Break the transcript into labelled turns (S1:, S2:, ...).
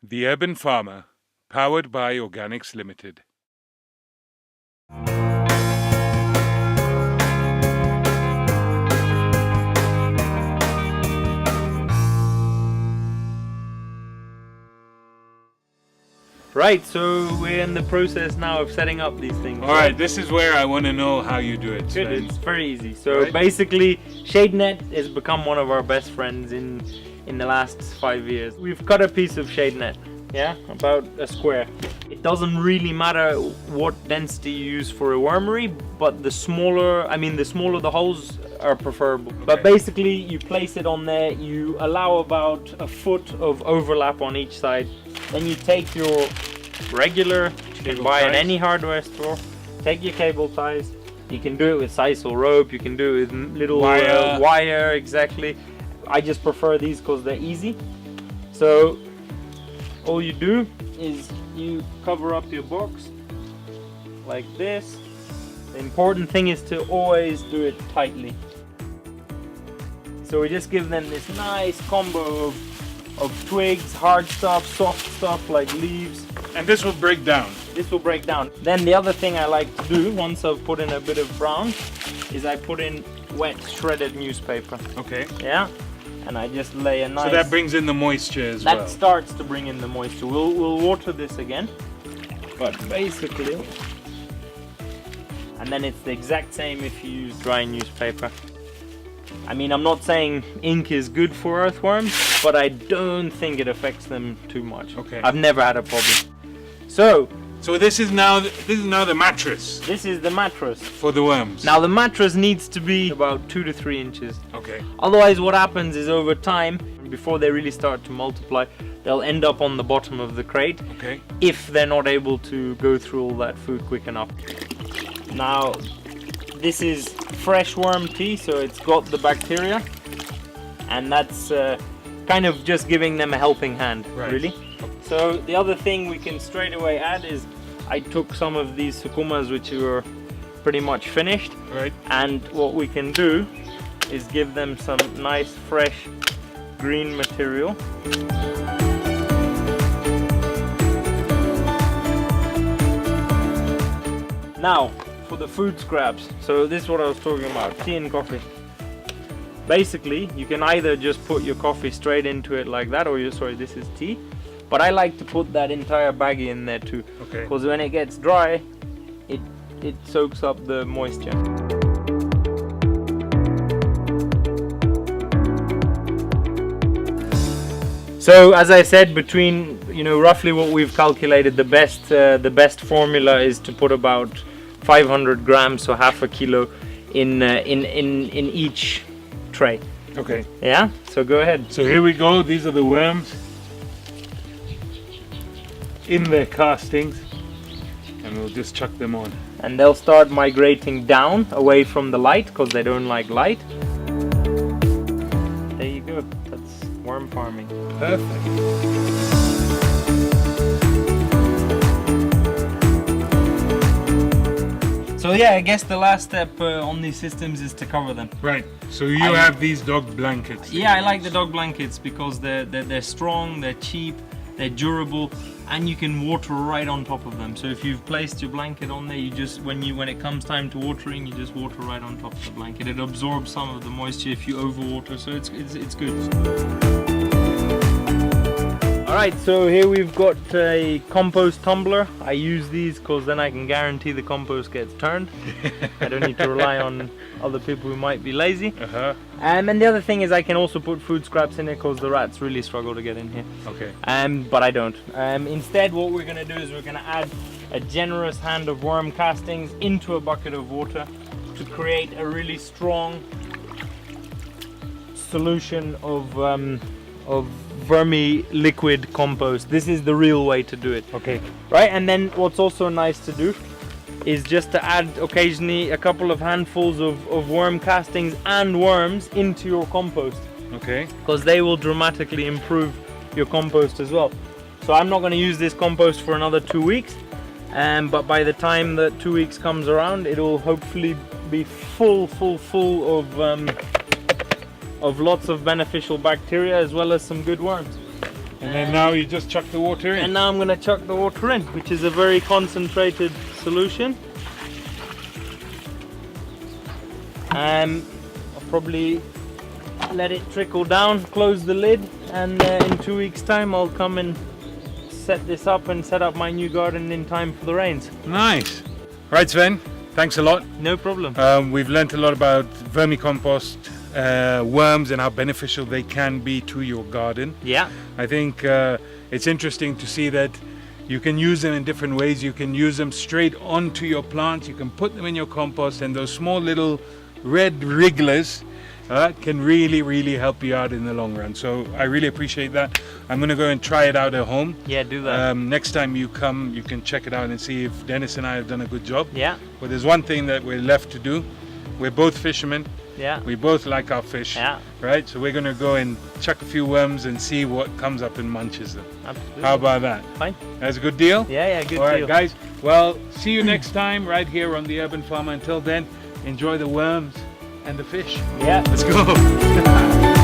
S1: The Urban Farmer, powered by Organics Limited.
S2: Right, so we're in the process now of setting up these things.
S1: Alright, this is where I want to know how you do it, Sven.
S2: Good, it's very easy. So basically, shade net has become one of our best friends in the last 5 years. We've cut a piece of shade net, yeah, about a square. It doesn't really matter what density you use for a wormery, but the smaller the holes are preferable. Okay. But basically, you place it on there, you allow about a foot of overlap on each side. Then you take your regular, you can buy at any hardware store, take your cable ties. You can do it with sisal rope, you can do it with little wire, exactly. I just prefer these because they're easy. So all you do is you cover up your box like this. The important thing is to always do it tightly. So we just give them this nice combo of twigs, hard stuff, soft stuff like leaves.
S1: And this will break down.
S2: This will break down. Then the other thing I like to do, once I've put in a bit of brown, is I put in wet shredded newspaper.
S1: Okay.
S2: Yeah. And I just lay a nice...
S1: So that brings in the moisture as well.
S2: That starts to bring in the moisture. We'll water this again. But basically... And then it's the exact same if you use dry newspaper. I mean, I'm not saying ink is good for earthworms, but I don't think it affects them too much.
S1: Okay.
S2: I've never had a problem. So
S1: this is now the mattress.
S2: This is the mattress
S1: for the worms.
S2: Now the mattress needs to be about 2 to 3 inches.
S1: Okay.
S2: Otherwise, what happens is over time, before they really start to multiply, they'll end up on the bottom of the crate.
S1: Okay.
S2: If they're not able to go through all that food quick enough. Now, this is fresh worm tea, so it's got the bacteria, and that's kind of just giving them a helping hand, really. So the other thing we can straight away add is I took some of these sukumas which were pretty much finished, and what we can do is give them some nice fresh green material. Now for the food scraps, so this is what I was talking about, tea and coffee. Basically, you can either just put your coffee straight into it like that, or this is tea. But I like to put that entire baggie in there too, because when it gets dry, it soaks up the moisture. So as I said, between roughly what we've calculated, the best formula is to put about 500 grams, so half a kilo, in each tray.
S1: Okay.
S2: Yeah. So go ahead.
S1: So here we go. These are the worms in their castings, and we'll just chuck them on.
S2: And they'll start migrating down away from the light because they don't like light. There you go. That's worm farming.
S1: Perfect.
S2: So yeah, I guess the last step on these systems is to cover them.
S1: Right. So you have these dog blankets.
S2: Yeah, I like the dog blankets because they're strong, they're cheap, they're durable, and you can water right on top of them. So if you've placed your blanket on there, you just when it comes time to watering, you just water right on top of the blanket. It absorbs some of the moisture if you overwater, so it's good. Alright, so here we've got a compost tumbler. I use these because then I can guarantee the compost gets turned. I don't need to rely on other people who might be lazy. And the other thing is I can also put food scraps in it because the rats really struggle to get in here.
S1: Okay.
S2: But I don't. Instead, what we're going to do is we're going to add a generous hand of worm castings into a bucket of water to create a really strong solution of vermi-liquid compost. This is the real way to do it.
S1: Okay.
S2: Right, and then what's also nice to do is just to add occasionally a couple of handfuls of worm castings and worms into your compost.
S1: Okay.
S2: Because they will dramatically improve your compost as well. So I'm not going to use this compost for another 2 weeks, but by the time that 2 weeks comes around, it will hopefully be full of lots of beneficial bacteria as well as some good worms.
S1: And then now you just chuck the water in.
S2: And now I'm going to chuck the water in, which is a very concentrated solution. I'll probably let it trickle down, close the lid, and in 2 weeks time I'll come and set this up and set up my new garden in time for the rains.
S1: Nice. Right, Sven, thanks a lot.
S2: No problem.
S1: We've learnt a lot about vermicompost, worms, and how beneficial they can be to your garden.
S2: Yeah.
S1: I think it's interesting to see that you can use them in different ways. You can use them straight onto your plants. You can put them in your compost, and those small little red wrigglers can really help you out in the long run. So I really appreciate that. I'm going to go and try it out at home.
S2: Yeah, do that.
S1: Next time you come, you can check it out and see if Dennis and I have done a good job.
S2: Yeah.
S1: But there's one thing that we're left to do. We're both fishermen.
S2: Yeah.
S1: We both like our fish.
S2: Yeah.
S1: Right? So we're going to go and chuck a few worms and see what comes up and munches them.
S2: Absolutely.
S1: How about that?
S2: Fine.
S1: That's a good deal?
S2: Yeah, good
S1: All right,
S2: deal.
S1: guys. Well, see you next time right here on the Urban Farmer. Until then, enjoy the worms and the fish.
S2: Yeah.
S1: Let's go.